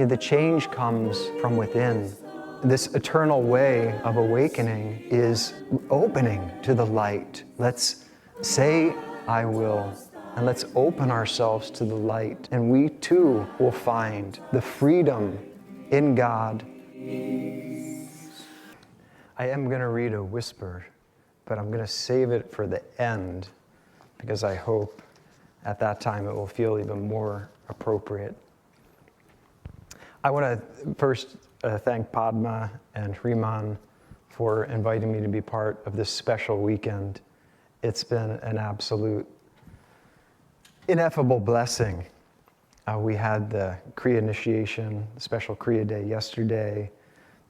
The change comes from within. This eternal way of awakening is opening to the light. Let's say, I will, and let's open ourselves to the light, and we too will find the freedom in God. I am going to read a whisper, but I'm going to save it for the end, because I hope at that time it will feel even more appropriate. I want to first thank Padma and Hriman for inviting me to be part of this special weekend. It's been an absolute, ineffable blessing. We had the Kriya initiation, special Kriya day yesterday,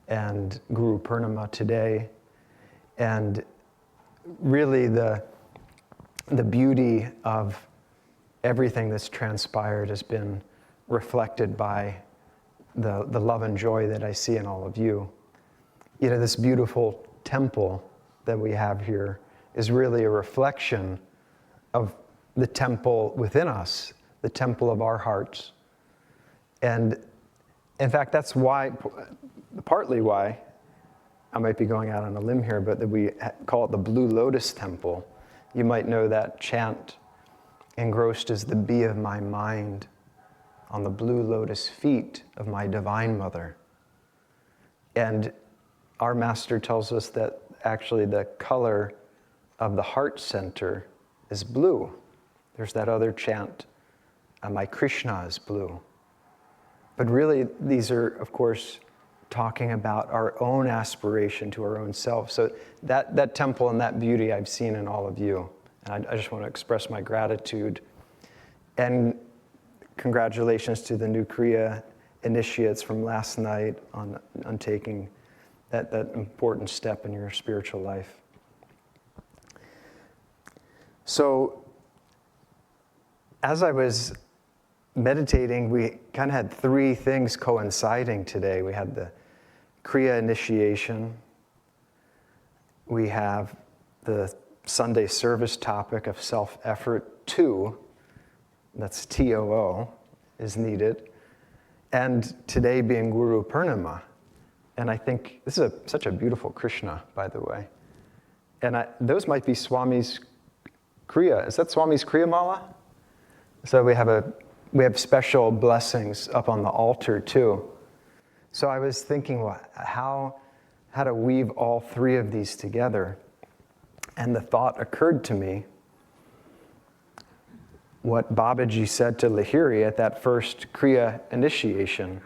and Guru Purnima today. And really the beauty of everything that's transpired has been reflected by the love and joy that I see in all of you. This beautiful temple that we have here is really a reflection of the temple within us, the temple of our hearts. And in fact, that's why, partly why, I might be going out on a limb here, but that we call it the Blue Lotus Temple. You might know that chant, engrossed is the bee of my mind, on the blue lotus feet of my divine mother. And our master tells us that actually the color of the heart center is blue. There's that other chant, my Krishna is blue. But really, these are, of course, talking about our own aspiration to our own self. So that temple and that beauty I've seen in all of you. And I just want to express my gratitude. And congratulations to the new Kriya initiates from last night on taking that important step in your spiritual life. So, as I was meditating, we kind of had three things coinciding today. We had the Kriya initiation. We have the Sunday service topic of self-effort 2. That's TOO, is needed. And today being Guru Purnima. And I think this is such a beautiful Krishna, by the way. And those might be Swami's Kriya. Is that Swami's Kriya Mala? So we have special blessings up on the altar too. So I was thinking, well, how to weave all three of these together. And the thought occurred to me, what Babaji said to Lahiri at that first Kriya initiation,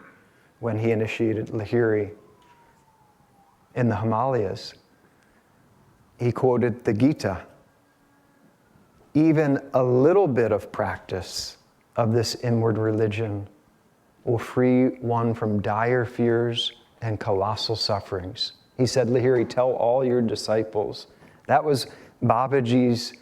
when he initiated Lahiri in the Himalayas. He quoted the Gita. Even a little bit of practice of this inward religion will free one from dire fears and colossal sufferings. He said, Lahiri, tell all your disciples. That was Babaji's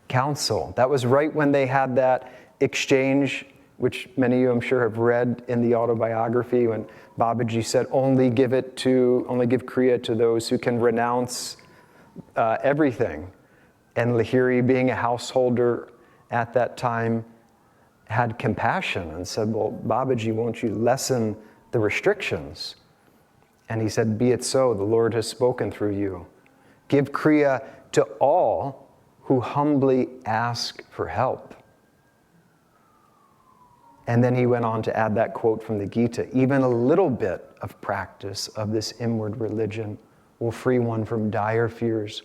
counsel. That was right when they had that exchange, which many of you I'm sure have read in the autobiography, when Babaji said, only give Kriya to those who can renounce everything. And Lahiri, being a householder at that time, had compassion and said, well, Babaji, won't you lessen the restrictions? And he said, be it so, the Lord has spoken through you. Give Kriya to all who humbly ask for help. And then he went on to add that quote from the Gita, even a little bit of practice of this inward religion will free one from dire fears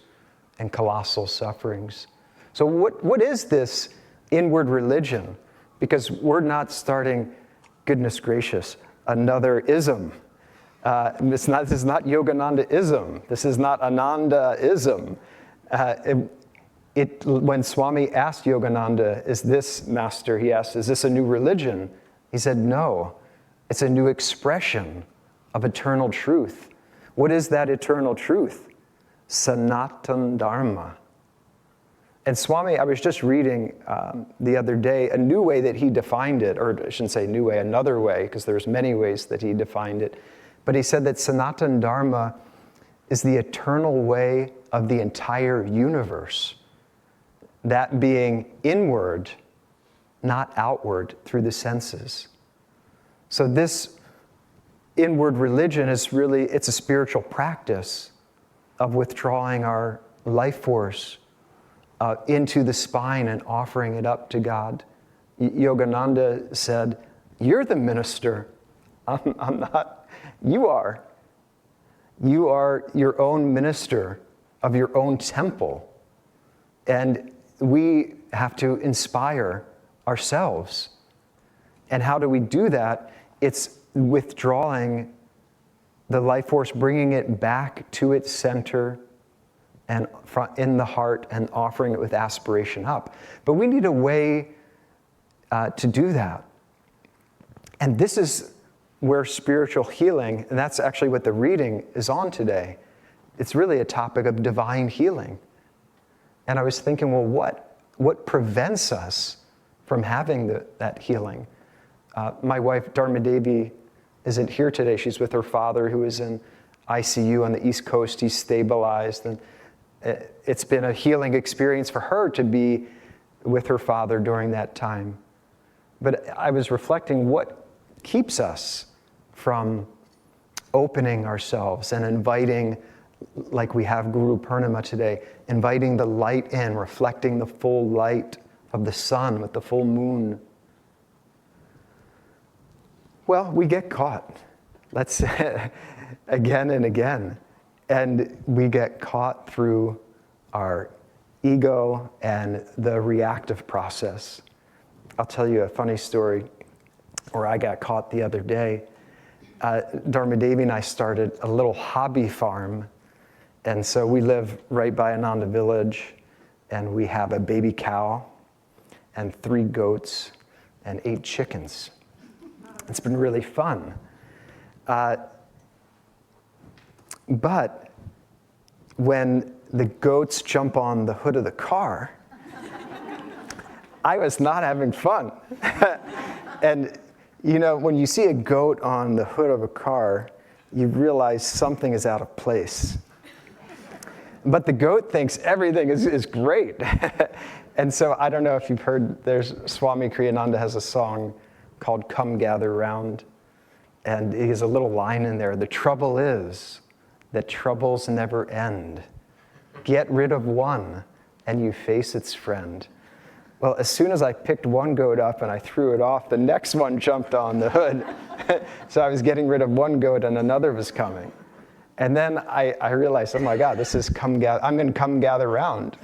and colossal sufferings. So what is this inward religion? Because we're not starting, goodness gracious, another ism. This is not Yogananda-ism. This is not Ananda-ism. When Swami asked Yogananda, is this a new religion? He said, no, it's a new expression of eternal truth. What is that eternal truth? Sanatan Dharma. And Swami, I was just reading the other day a new way that he defined it, or I shouldn't say new way, another way, because there's many ways that he defined it. But he said that Sanatan Dharma is the eternal way of the entire universe. That being inward, not outward through the senses. So this inward religion is really, it's a spiritual practice of withdrawing our life force into the spine and offering it up to God. Yogananda said, "You're the minister. I'm not. You are. You are your own minister of your own temple." And we have to inspire ourselves. And how do we do that? It's withdrawing the life force, bringing it back to its center and in the heart and offering it with aspiration up. But we need a way to do that. And this is where spiritual healing, and that's actually what the reading is on today. It's really a topic of divine healing. And I was thinking, well, what prevents us from having that healing? My wife, Dharma Devi, isn't here today. She's with her father, who is in ICU on the East Coast. He's stabilized, and it's been a healing experience for her to be with her father during that time. But I was reflecting, what keeps us from opening ourselves and inviting, like we have Guru Purnima today, inviting the light in, reflecting the full light of the sun with the full moon? Well, we get caught. Let's again and again. And we get caught through our ego and the reactive process. I'll tell you a funny story where I got caught the other day. Dharma Devi and I started a little hobby farm. And so we live right by Ananda Village, and we have a baby cow and 3 goats and 8 chickens. It's been really fun. But when the goats jump on the hood of the car, I was not having fun. And you know, when you see a goat on the hood of a car, you realize something is out of place. But the goat thinks everything is great. And so I don't know if you've heard, there's Swami Kriyananda has a song called "Come Gather Round." And he has a little line in there: "The trouble is that troubles never end. Get rid of one and you face its friend." Well, as soon as I picked one goat up and I threw it off, the next one jumped on the hood. So I was getting rid of one goat and another was coming. And then I realized, oh my God, this is I'm going to come gather round.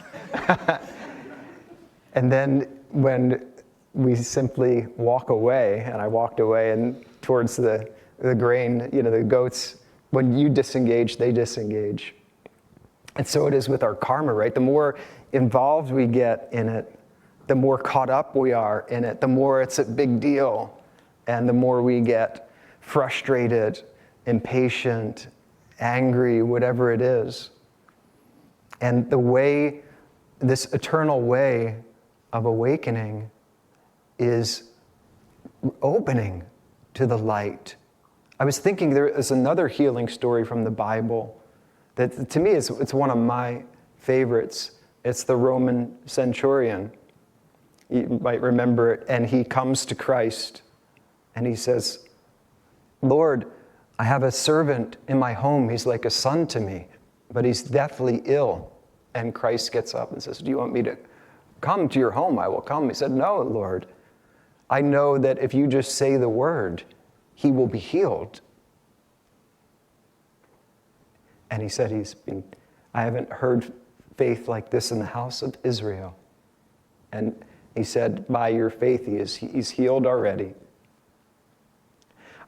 And then when we simply walk away, and I walked away and towards the grain, you know, the goats, when you disengage, they disengage. And so it is with our karma, right? The more involved we get in it, the more caught up we are in it, the more it's a big deal, and the more we get frustrated, impatient, angry, whatever it is. And the way, this eternal way of awakening is opening to the light. I was thinking there is another healing story from the Bible that to me it's one of my favorites. It's the Roman centurion. You might remember it. And he comes to Christ and he says, "Lord, I have a servant in my home. He's like a son to me, but he's deathly ill." And Christ gets up and says, "Do you want me to come to your home? I will come." He said, "No, Lord. I know that if you just say the word, he will be healed." And he said, I haven't heard faith like this in the house of Israel. And he said, by your faith, he's healed already.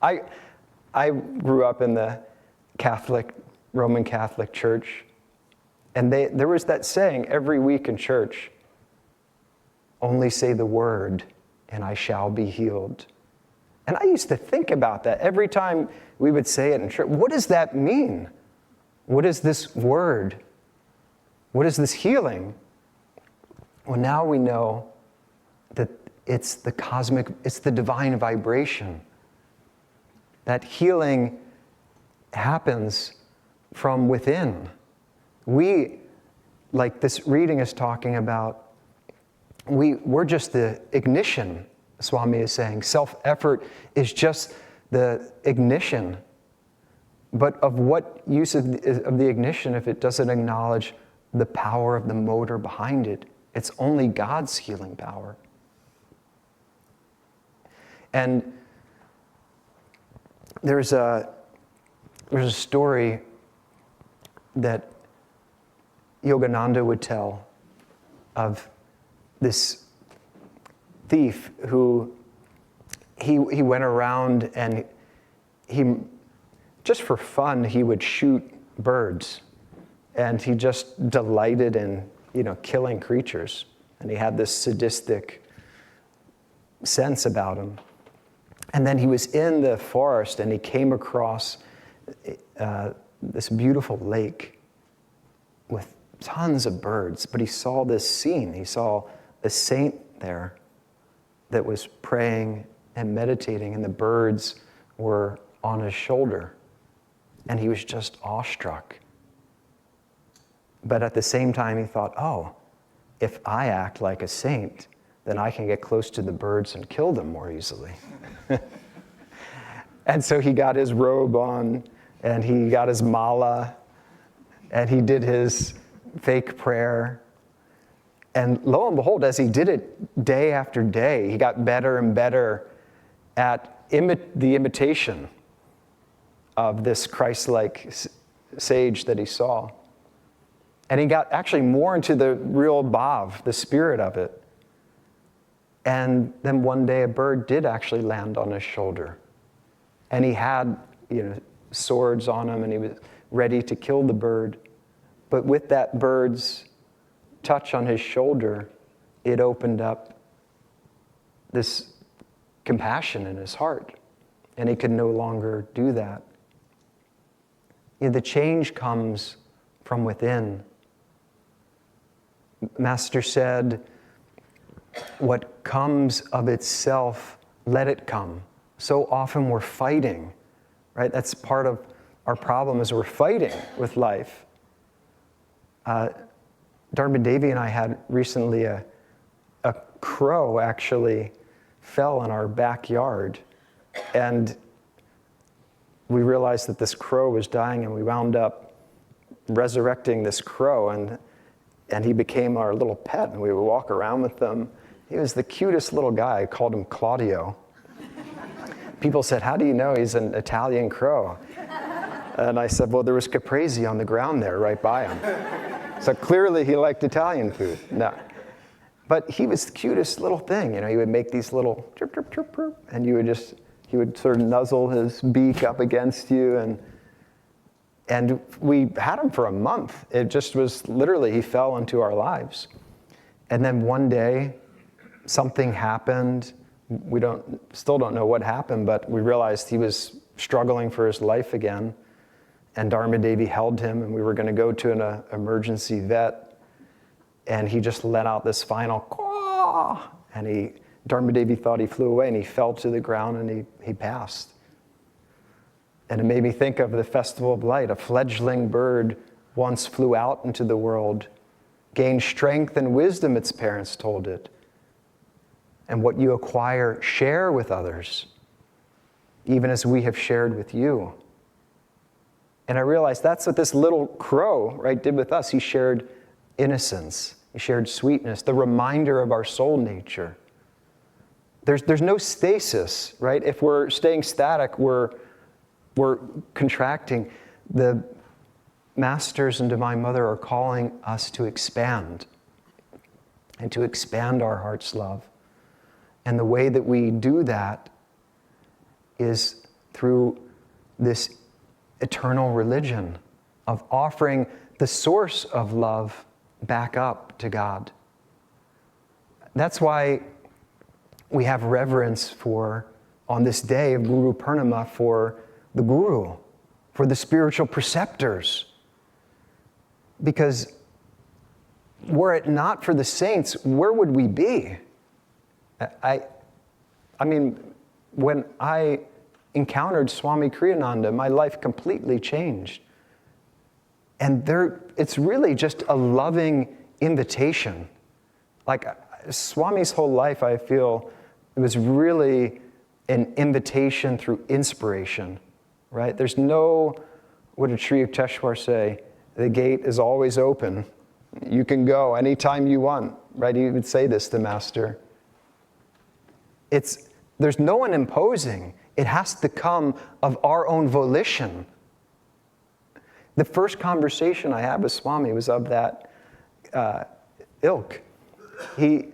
I grew up in the Roman Catholic Church, and there was that saying every week in church, "Only say the word, and I shall be healed." And I used to think about that every time we would say it in church. What does that mean? What is this word? What is this healing? Well, now we know that it's the divine vibration. That healing happens from within. We, like this reading is talking about, we're just the ignition, Swami is saying. Self-effort is just the ignition But of what use of the ignition if it doesn't acknowledge the power of the motor behind it? It's only God's healing power. And there's a story that Yogananda would tell of this thief who he went around and he, just for fun, he would shoot birds. And he just delighted in, killing creatures. And he had this sadistic sense about him. And then he was in the forest and he came across this beautiful lake with tons of birds. But he saw this scene. He saw a saint there that was praying and meditating, and the birds were on his shoulder. And he was just awestruck. But at the same time, he thought, oh, if I act like a saint, then I can get close to the birds and kill them more easily. And so he got his robe on, and he got his mala, and he did his fake prayer. And lo and behold, as he did it day after day, he got better and better at the imitation of this Christ-like sage that he saw. And he got actually more into the real bhav, the spirit of it. And then one day a bird did actually land on his shoulder. And he had, swords on him, and he was ready to kill the bird. But with that bird's touch on his shoulder, it opened up this compassion in his heart. And he could no longer do that. The change comes from within. Master said, what comes of itself, let it come. So often we're fighting, right? That's part of our problem, is we're fighting with life. Dharma Devi and I had recently a crow actually fell in our backyard. And we realized that this crow was dying, and we wound up resurrecting this crow, and he became our little pet, and we would walk around with him. He was the cutest little guy. I called him Claudio. People said, how do you know he's an Italian crow? And I said, well, there was caprese on the ground there right by him. So clearly he liked Italian food. No. But he was the cutest little thing. He would make these little chirp, chirp, chirp, chirp, and he would sort of nuzzle his beak up against you, and we had him for a month. It just was literally, he fell into our lives. And then one day, something happened. We still don't know what happened, but we realized he was struggling for his life again. And Dharma Devi held him, and we were going to go to an emergency vet. And he just let out this final caw, and Dharma Devi thought he flew away, and he fell to the ground, and he passed. And it made me think of the Festival of Light. A fledgling bird once flew out into the world, gained strength and wisdom, its parents told it. And what you acquire, share with others, even as we have shared with you. And I realized that's what this little crow, right, did with us. He shared innocence. He shared sweetness, the reminder of our soul nature. There's no stasis, right? If we're staying static, we're contracting. The Masters and Divine Mother are calling us to expand, and to expand our heart's love. And the way that we do that is through this eternal religion of offering the source of love back up to God. That's why we have reverence on this day of Guru Purnima, for the Guru, for the spiritual preceptors. Because were it not for the saints, where would we be? I mean, when I encountered Swami Kriyananda, my life completely changed. And it's really just a loving invitation. Like Swami's whole life, I feel, it was really an invitation through inspiration, right? There's no what did Sri Yukteswar say? The gate is always open. You can go anytime you want, right? He would say this to Master. There's no one imposing. It has to come of our own volition. The first conversation I had with Swami was of that ilk. He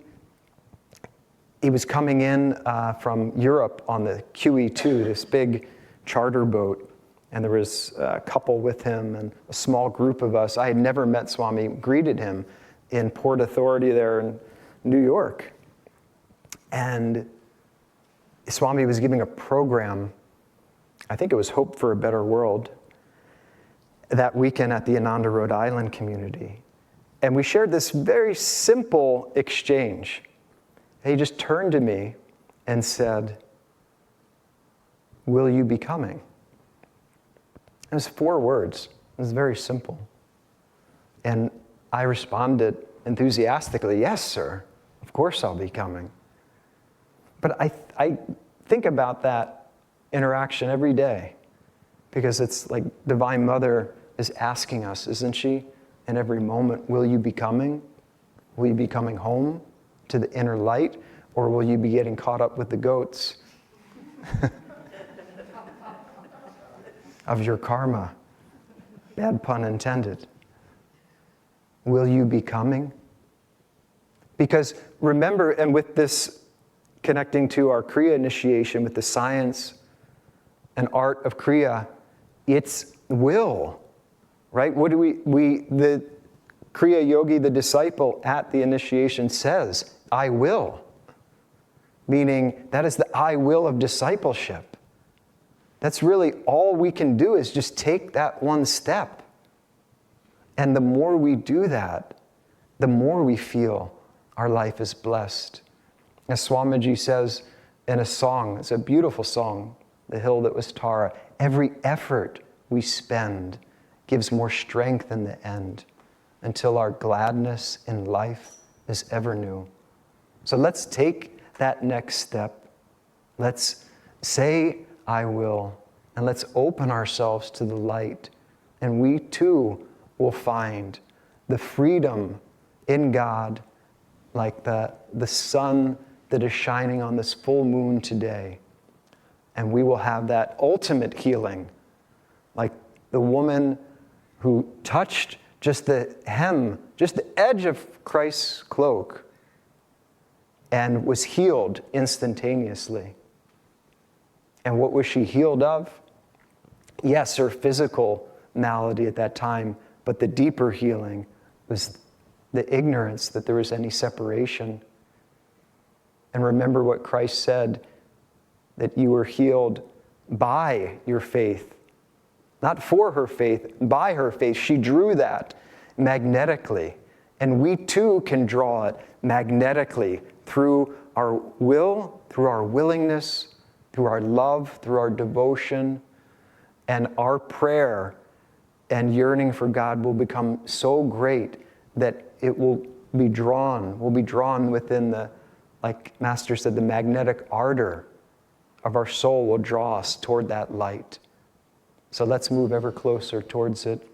was coming in from Europe on the QE2, this big charter boat, and there was a couple with him and a small group of us. I had never met Swami, greeted him in Port Authority there in New York. And Swami was giving a program, I think it was Hope for a Better World, that weekend at the Ananda, Rhode Island community. And we shared this very simple exchange. He just turned to me and said, "Will you be coming?" It was 4 words. It was very simple. And I responded enthusiastically, "Yes, sir. Of course I'll be coming." But I think about that interaction every day, because it's like Divine Mother is asking us, isn't she, in every moment, will you be coming? Will you be coming home to the inner light, or will you be getting caught up with the goats of your karma? Bad pun intended. Will you be coming? Because remember, and with this connecting to our kriya initiation, with the science and art of kriya, it's will, right? What do the kriya yogi, the disciple at the initiation says, I will. Meaning that is the I will of discipleship. That's really all we can do, is just take that one step. And the more we do that, the more we feel our life is blessed. As Swamiji says in a song, it's a beautiful song, The Hill That Was Tara, every effort we spend gives more strength in the end, until our gladness in life is ever new. So let's take that next step. Let's say, I will, and let's open ourselves to the light. And we too will find the freedom in God, like the sun that is shining on this full moon today. And we will have that ultimate healing, like the woman who touched just the hem, just the edge of Christ's cloak, and was healed instantaneously. And what was she healed of? Yes, her physical malady at that time, but the deeper healing was the ignorance that there was any separation. And remember what Christ said, that you were healed by your faith. Not for her faith, by her faith. She drew that magnetically. And we too can draw it magnetically through our will, through our willingness, through our love, through our devotion, and our prayer and yearning for God will become so great that it will be drawn within the, like Master said, the magnetic ardor of our soul will draw us toward that light. So let's move ever closer towards it.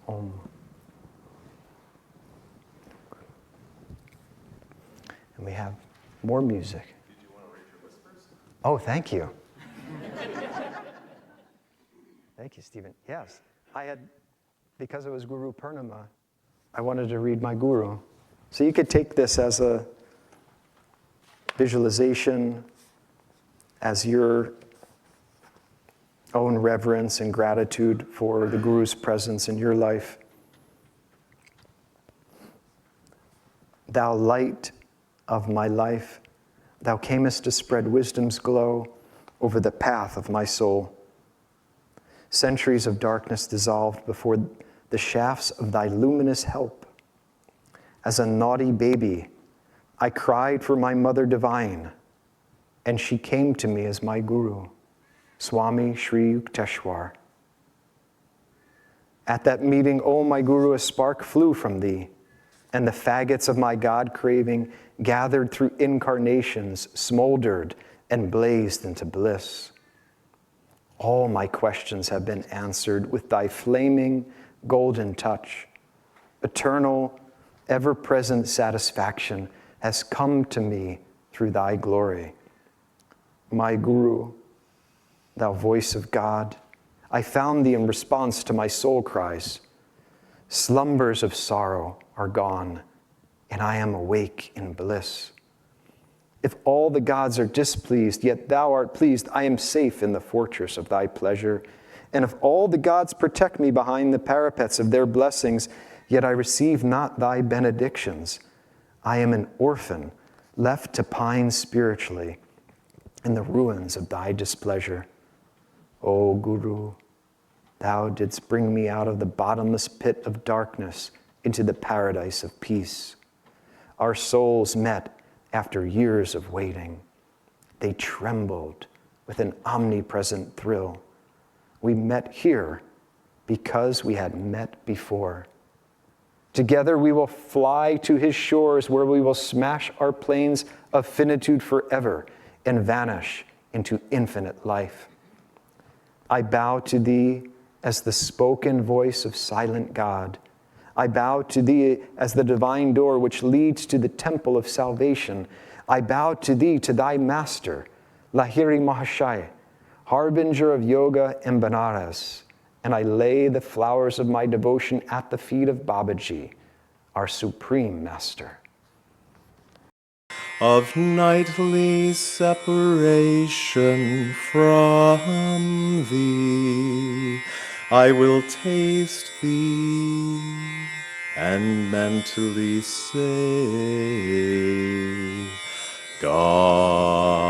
Om. And we have more music. Did you want to rate your whispers? Oh, thank you. Thank you, Stephen. Yes, I had, because it was Guru Purnima, I wanted to read my Guru. So you could take this as a visualization, as your own reverence and gratitude for the Guru's presence in your life. Thou light of my life, thou camest to spread wisdom's glow over the path of my soul. Centuries of darkness dissolved before the shafts of thy luminous help. As a naughty baby, I cried for my mother divine, and she came to me as my Guru, Swami Sri Yukteswar. At that meeting, O my Guru, a spark flew from thee, and the faggots of my God craving, gathered through incarnations, smoldered and blazed into bliss. All my questions have been answered with thy flaming golden touch. Eternal, ever-present satisfaction has come to me through thy glory. My Guru, thou voice of God, I found thee in response to my soul cries. Slumbers of sorrow are gone, and I am awake in bliss. If all the gods are displeased, yet thou art pleased, I am safe in the fortress of thy pleasure. And if all the gods protect me behind the parapets of their blessings, yet I receive not thy benedictions, I am an orphan, left to pine spiritually in the ruins of thy displeasure. O Guru, thou didst bring me out of the bottomless pit of darkness into the paradise of peace. Our souls met after years of waiting. They trembled with an omnipresent thrill. We met here because we had met before. Together we will fly to his shores where we will smash our planes of finitude forever and vanish into infinite life. I bow to thee as the spoken voice of silent God. I bow to thee as the divine door which leads to the temple of salvation. I bow to thee, to thy master, Lahiri Mahashaya, harbinger of yoga in Benares, and I lay the flowers of my devotion at the feet of Babaji, our supreme master. Of nightly separation from thee, I will taste thee and mentally say, God.